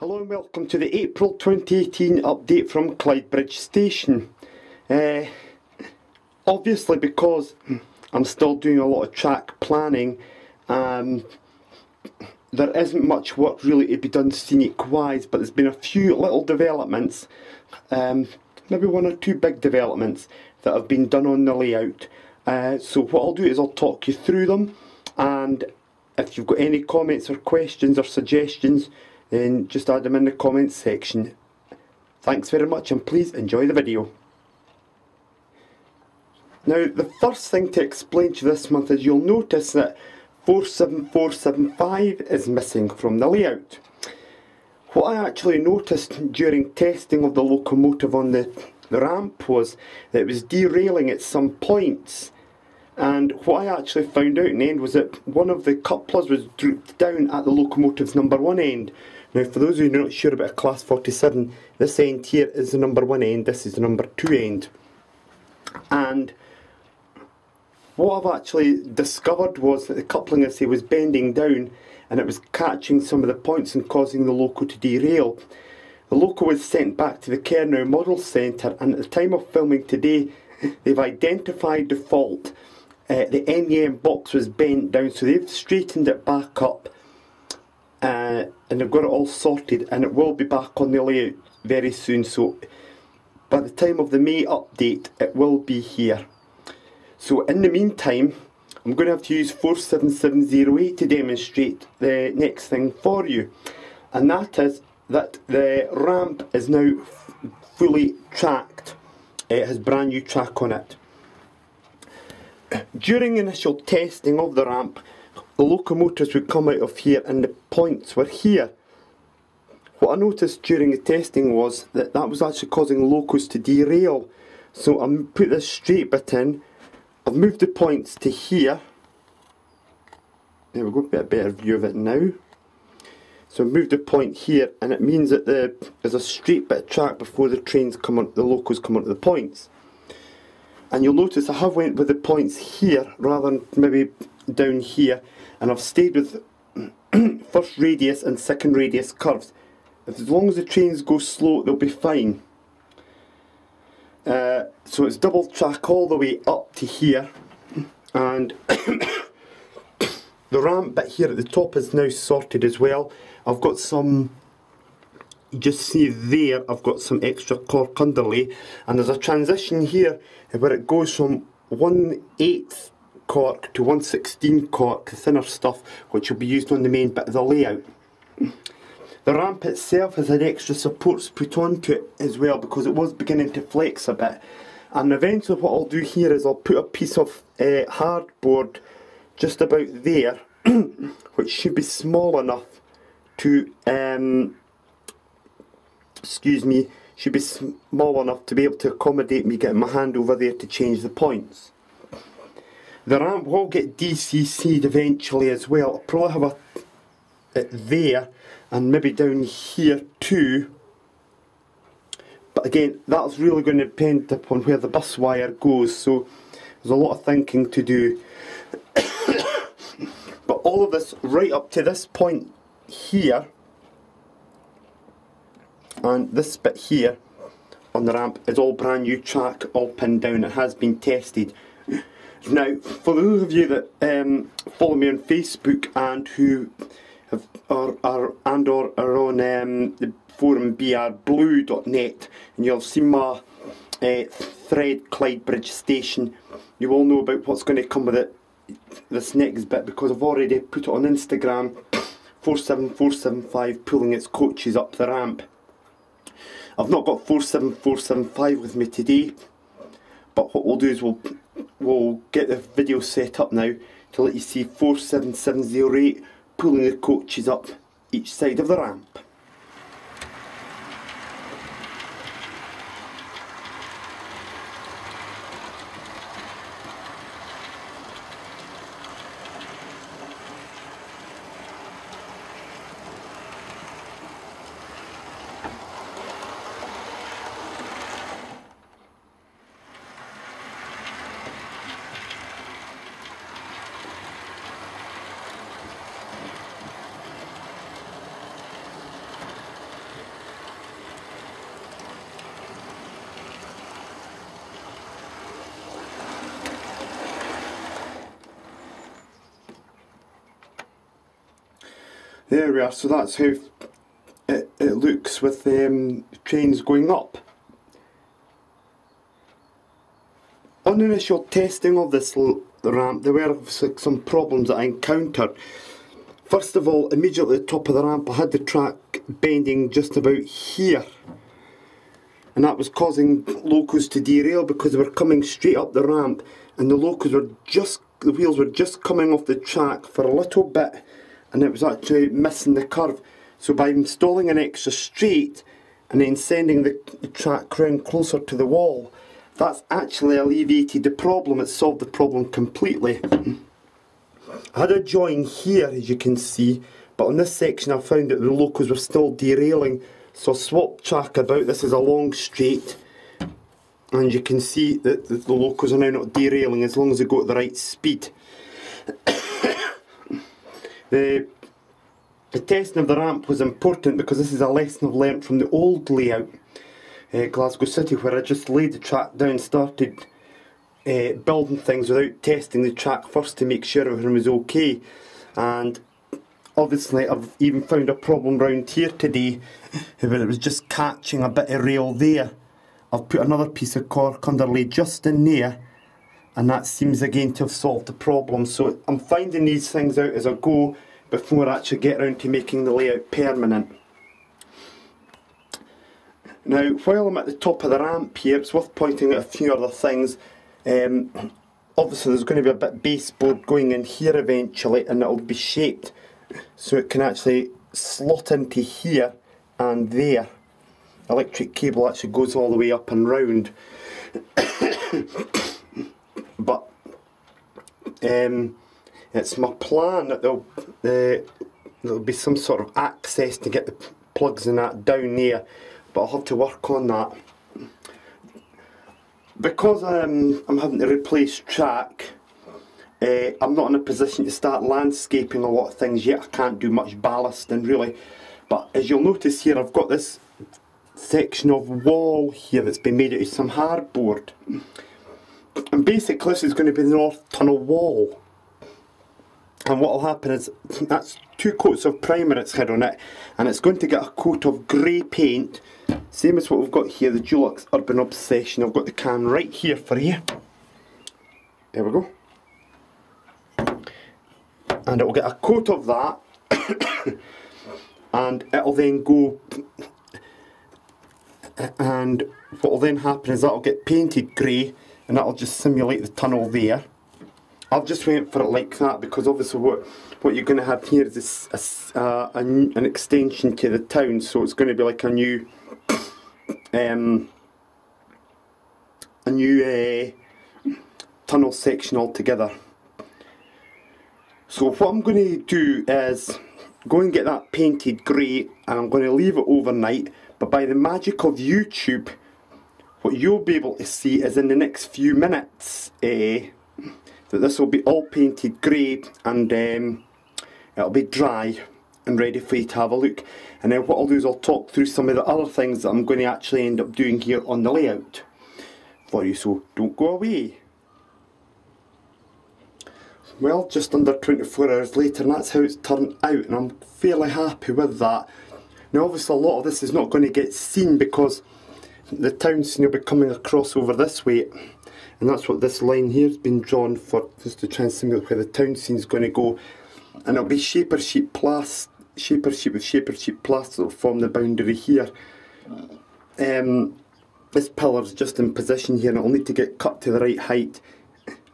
Hello and welcome to the April 2018 update from Clydebridge Station. Obviously, because I'm still doing a lot of track planning, there isn't much work really to be done scenic wise, but there's been a few little developments, maybe one or two big developments that have been done on the layout. So what I'll do is I'll talk you through them, and if you've got any comments or questions or suggestions, then just add them in the comments section. Thanks very much and please enjoy the video. Now, the first thing to explain to you this month is you'll notice that 47475 is missing from the layout. What I actually noticed during testing of the locomotive on the ramp was that it was derailing at some points, and what I actually found out in the end was that one of the couplers was drooped down at the locomotive's number 1 end. Now, for those of you who are not sure about a Class 47, this end here is the number 1 end, this is the number 2 end. And what I've actually discovered was that the coupling, as I say, was bending down and it was catching some of the points and causing the loco to derail. The loco was sent back to the Cairnrow Model Centre, and at the time of filming today, they've identified the fault. The NEM box was bent down, so they've straightened it back up. And they've got it all sorted, and it will be back on the layout very soon, so by the time of the May update it will be here. So in the meantime, I'm going to have to use 47708 to demonstrate the next thing for you, and that is that the ramp is now fully tracked. It has brand new track on it. During initial testing of the ramp, the locomotives would come out of here and the points were here. What I noticed during the testing was that that was actually causing locos to derail. So I put this straight bit in, I've moved the points to here. There we go, get a better view of it now. So I've moved the point here, and it means that there's a straight bit of track before the trains come on, the locos come onto the points. And you'll notice I have went with the points here rather than maybe down here, and I've stayed with first radius and second radius curves. As long as the trains go slow, they'll be fine. So it's double track all the way up to here, and the ramp bit here at the top is now sorted as well. I've got some, you just see there, I've got some extra cork underlay, and there's a transition here where it goes from 1/8 cork to 1/16 cork, the thinner stuff, which will be used on the main bit of the layout. The ramp itself has had extra supports put onto it as well, because it was beginning to flex a bit. And eventually what I'll do here is I'll put a piece of hardboard just about there, which should be small enough to, should be small enough to be able to accommodate me getting my hand over there to change the points. The ramp will get DCC'd eventually as well. I'll probably have it there and maybe down here too. But again, that's really going to depend upon where the bus wire goes, so there's a lot of thinking to do. But all of this right up to this point here, and this bit here on the ramp, is all brand new track, all pinned down. It has been tested. Now, for those of you that follow me on Facebook and who have, are on the forum brblue.net, and you'll see my thread Clydebridge Station, you will know about what's going to come with it, this next bit, because I've already put it on Instagram. 47475 pulling its coaches up the ramp. I've not got 47475 with me today, but what we'll do is we'll get the video set up now to let you see 47708 pulling the coaches up each side of the ramp. There we are, so that's how it looks with trains going up. On initial testing of this ramp, there were some problems that I encountered. First of all, immediately at the top of the ramp I had the track bending just about here, and that was causing locos to derail because they were coming straight up the ramp, and the wheels were just coming off the track for a little bit, and it was actually missing the curve. So by installing an extra straight and then sending the track round closer to the wall, that's actually alleviated the problem. It solved the problem completely. I had a join here, as you can see, but on this section I found that the locos were still derailing, so I swapped track about. This is a long straight, and you can see that the locos are now not derailing as long as they go at the right speed. The testing of the ramp was important because this is a lesson I've learnt from the old layout, Glasgow City, where I just laid the track down, started building things without testing the track first to make sure everything was okay. And obviously I've even found a problem round here today where it was just catching a bit of rail there. I've put another piece of cork underlay just in there, and that seems again to have solved the problem. So I'm finding these things out as I go before I actually get around to making the layout permanent. Now, while I'm at the top of the ramp here, it's worth pointing out a few other things. Obviously there's going to be a bit of baseboard going in here eventually, and it'll be shaped so it can actually slot into here and there. Electric cable actually goes all the way up and round. But it's my plan that there'll be some sort of access to get the plugs and that down there, but I'll have to work on that. Because I'm having to replace track, I'm not in a position to start landscaping a lot of things yet. I can't do much ballasting really, but as you'll notice here, I've got this section of wall here that's been made out of some hardboard, and basically this is going to be the north tunnel wall. And what will happen is, that's 2 coats of primer it's had on it, and it's going to get a coat of grey paint, same as what we've got here, the Dulux Urban Obsession. I've got the can right here for you. There we go. And it will get a coat of that, and it'll then go, and what will then happen is that'll get painted grey, and that'll just simulate the tunnel there. I've just went for it like that because obviously what you're going to have here is an extension to the town, so it's going to be like a new tunnel section altogether. So what I'm going to do is go and get that painted grey, and I'm going to leave it overnight, but by the magic of YouTube, what you'll be able to see is in the next few minutes that this will be all painted grey, and it'll be dry and ready for you to have a look. And then what I'll do is I'll talk through some of the other things that I'm going to actually end up doing here on the layout for you, so don't go away. Well, just under 24 hours later, and that's how it's turned out, and I'm fairly happy with that. Now obviously a lot of this is not going to get seen because the town scene will be coming across over this way, and that's what this line here has been drawn for, just to try and simulate where the town scene is going to go. And it'll be shaper sheet with shaper sheet plaster that will form the boundary here. This pillar's just in position here, and it'll need to get cut to the right height,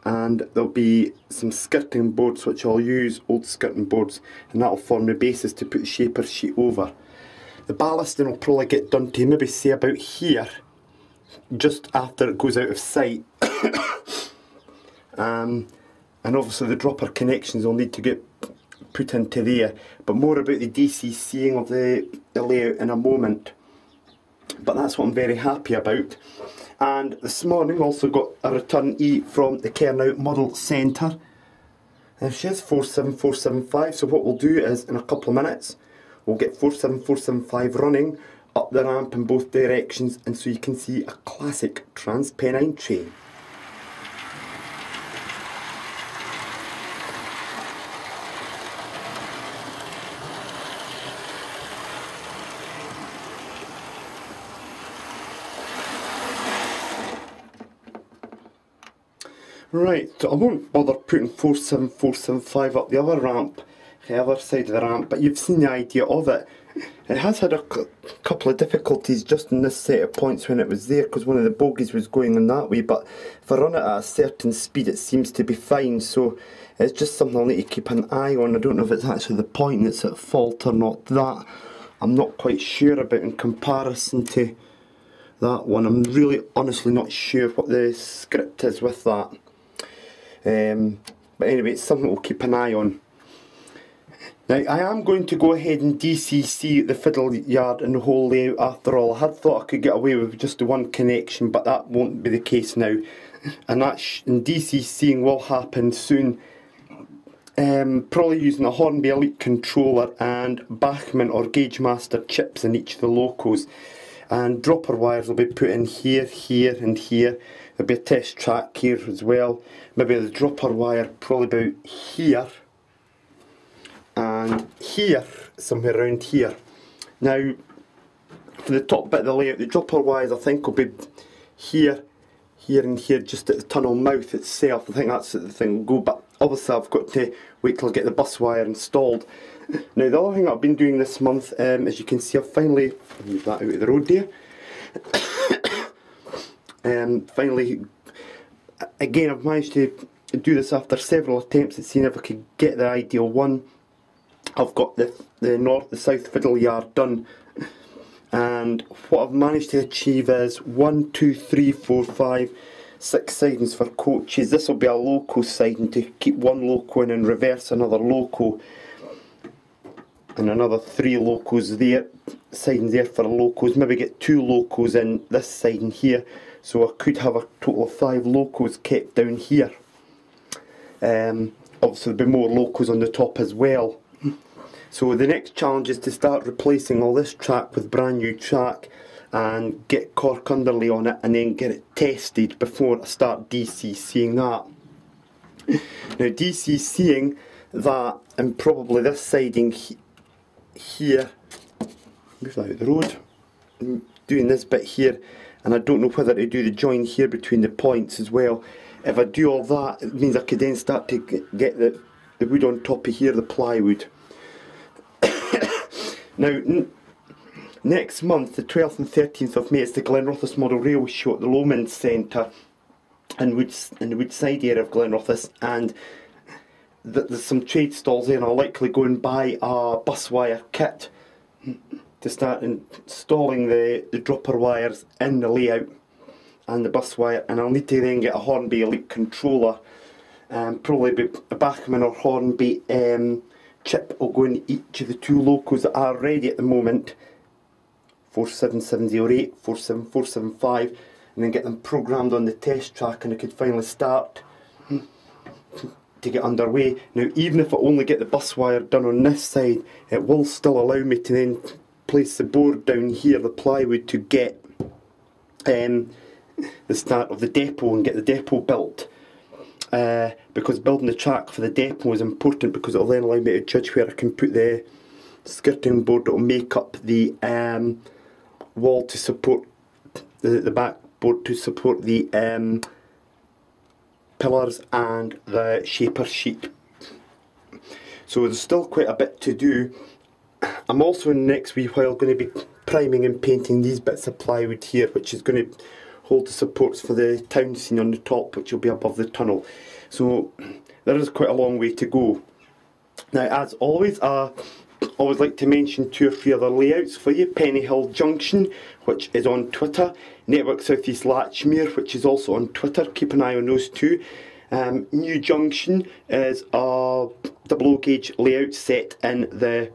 and there'll be some skirting boards which I'll use, old skirting boards, and that'll form the basis to put the shaper sheet over. The ballasting will probably get done to maybe say about here, just after it goes out of sight. And obviously the dropper connections will need to get put into there, but more about the DCCing of the layout in a moment. But that's what I'm very happy about. And this morning also got a return E from the Kernout Model Centre, and she has 47475, so what we'll do is in a couple of minutes we'll get 47475 running up the ramp in both directions, and so you can see a classic Transpennine train. Right, so I won't bother putting 47475 up the other ramp, the other side of the ramp, but you've seen the idea of it. It has had a couple of difficulties just in this set of points when it was there, because one of the bogies was going in that way, but if I run it at a certain speed it seems to be fine, so it's just something I'll need to keep an eye on. I don't know if it's actually the point that's at fault or not. That I'm not quite sure about in comparison to that one. I'm really honestly not sure what the script is with that. But anyway, it's something we'll keep an eye on. Now, I am going to go ahead and DCC the fiddle yard and the whole layout after all. I had thought I could get away with just the one connection, but that won't be the case now. And and DCCing will happen soon. Probably using a Hornby Elite controller and Bachmann or Gauge Master chips in each of the locos. And dropper wires will be put in here, here and here. There'll be a test track here as well. Maybe the dropper wire probably about here. And here, somewhere around here. Now, for the top bit of the layout, the dropper wires I think will be here, here and here, just at the tunnel mouth itself. I think that's the thing will go, but obviously I've got to wait till I get the bus wire installed. Now, the other thing I've been doing this month, as you can see, I've finally, move that out of the road there. Finally, again, I've managed to do this after several attempts at seeing if I could get the ideal one. I've got the south fiddle yard done, and what I've managed to achieve is 1, 2, 3, 4, 5, 6 sidings for coaches. This will be a loco siding to keep one loco in and reverse another loco, and another 3 locos there, sidings there for locos. Maybe get 2 locos in this siding here, so I could have a total of 5 locos kept down here. Obviously there'll be more locos on the top as well. So the next challenge is to start replacing all this track with brand new track and get cork underlay on it and then get it tested before I start DCCing that. Now, DCCing that and probably this siding here, move that out of the road, I'm doing this bit here, and I don't know whether to do the join here between the points as well. If I do all that, it means I could then start to get the wood on top of here, the plywood. Now, next month, the 12th and 13th of May, it's the Glenrothes Model Railway Show at the Lomond Centre in the Woodside area of Glenrothes, and there's some trade stalls there, and I'll likely go and buy a bus wire kit to start installing the dropper wires in the layout and the bus wire, and I'll need to then get a Hornby Elite controller, probably a Bachmann or Hornby chip will go in each of the 2 locos that are ready at the moment, 47708, 47475, and then get them programmed on the test track, and I could finally start to get underway. Now, even if I only get the bus wire done on this side, it will still allow me to then place the board down here, the plywood, to get the start of the depot and get the depot built. Because building the track for the depot is important, because it will then allow me to judge where I can put the skirting board that will make up the wall to support the backboard to support the pillars and the shaper sheet. So there's still quite a bit to do. I'm also in the next wee while going to be priming and painting these bits of plywood here, which is going to hold the supports for the town scene on the top, which will be above the tunnel. So there is quite a long way to go. Now, as always, I always like to mention 2 or 3 other layouts for you. Penny Hill Junction, which is on Twitter. Network South East Latchmere, which is also on Twitter. Keep an eye on those 2. New Junction is a double O gauge layout set in the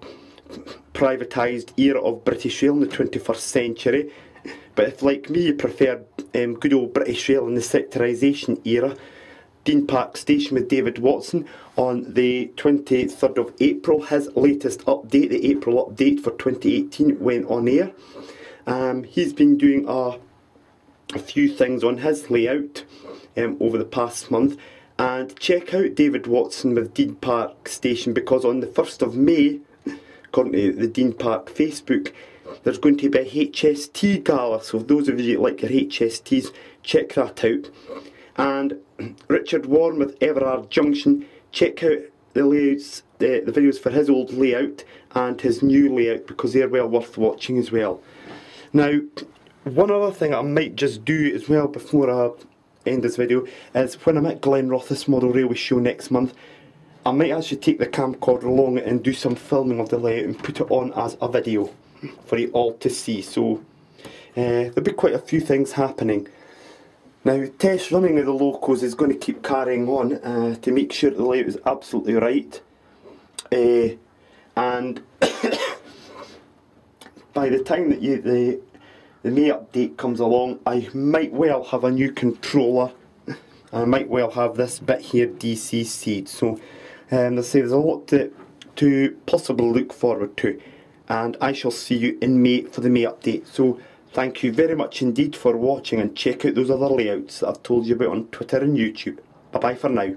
privatised era of British Rail in the 21st century. But if, like me, you prefer good old British Rail in the sectorisation era, Dean Park Station with David Watson on the 23rd of April, his latest update, the April update for 2018, went on air. He's been doing a few things on his layout over the past month, and check out David Watson with Dean Park Station, because on the 1st of May, according to the Dean Park Facebook, there's going to be a HST gala, so those of you that like your HSTs, check that out. And Richard Warren with Everard Junction, check out the layouts, the videos for his old layout and his new layout, because they're well worth watching as well. Now, one other thing I might just do as well before I end this video is when I'm at Glenrothes, this model railway show next month, I might actually take the camcorder along and do some filming of the layout and put it on as a video for you all to see. So there'll be quite a few things happening. Now, test running of the locos is going to keep carrying on to make sure the layout is absolutely right. And by the time that the May update comes along, I might well have a new controller. I might well have this bit here DCC'd. So there's a lot to possibly look forward to. And I shall see you in May for the May update. So thank you very much indeed for watching, and check out those other layouts that I've told you about on Twitter and YouTube. Bye bye for now.